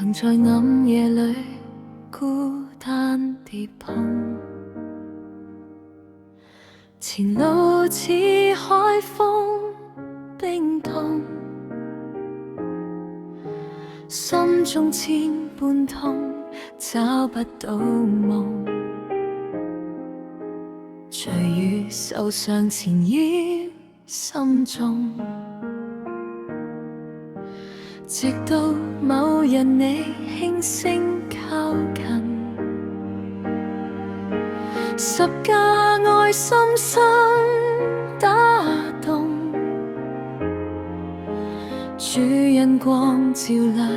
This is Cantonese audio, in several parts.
仍在暗夜裏孤單地碰，前路似海風冰凍，心中千般痛，找不到夢。隨雨受傷纏繞心中，直到某日你輕聲靠近，十架愛深深打動，主恩光照亮，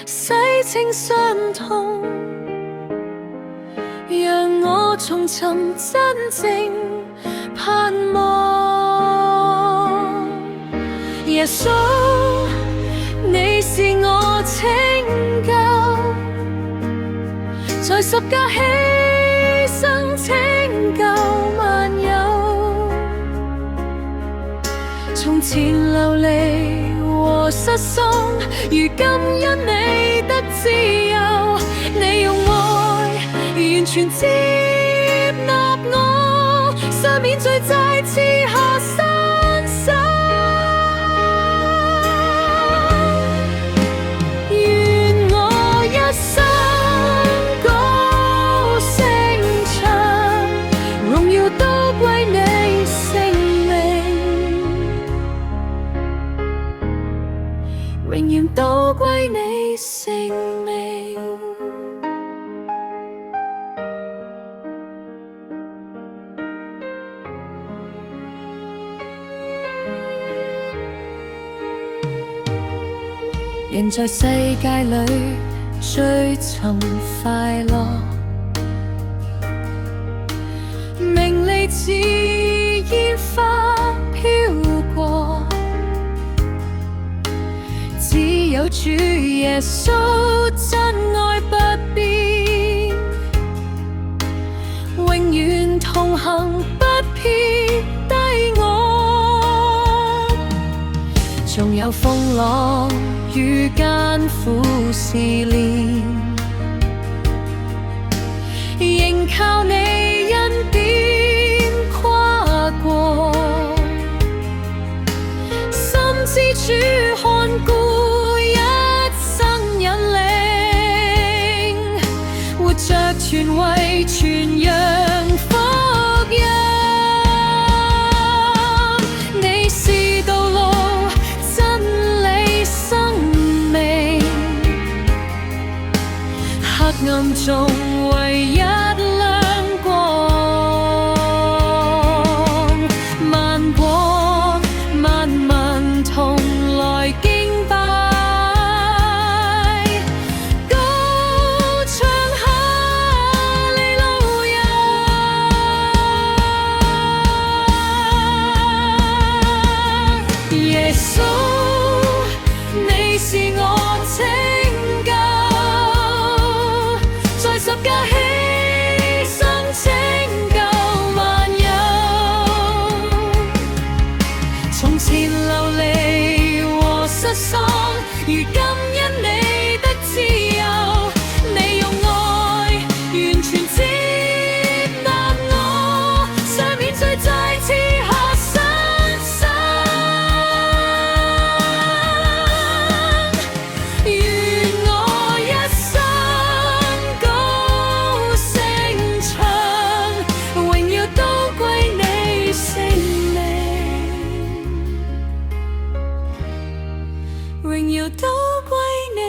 洗清傷痛，讓我重尋真正盼望。耶穌，你是我拯救，在十架犧牲拯救萬有，從前流離和失喪，如今因你得自由，你用愛完全接納我，赦免罪債賜下新生。願我一生高聲唱，榮耀都歸你聖名，榮耀都歸你聖名。人在世界裏追尋快樂，名利似煙花飄過，只有主耶穌真愛不變，永遠同行不撇低我，縱有風浪與艱苦試煉，仍靠你恩典跨過，深知主看顧一生引領，活着全為傳揚福音。你是道路真理生命，黑暗中唯一亮光，萬國萬民同來敬拜，高唱哈利路亞。耶穌，你是我拯救，在十架犧牲拯救萬有，從前流離和失喪，如今因你得自由，你用愛完全接納我，赦免罪債賜下新生。願我一生高聲唱，榮耀都歸你聖名，榮耀都歸你。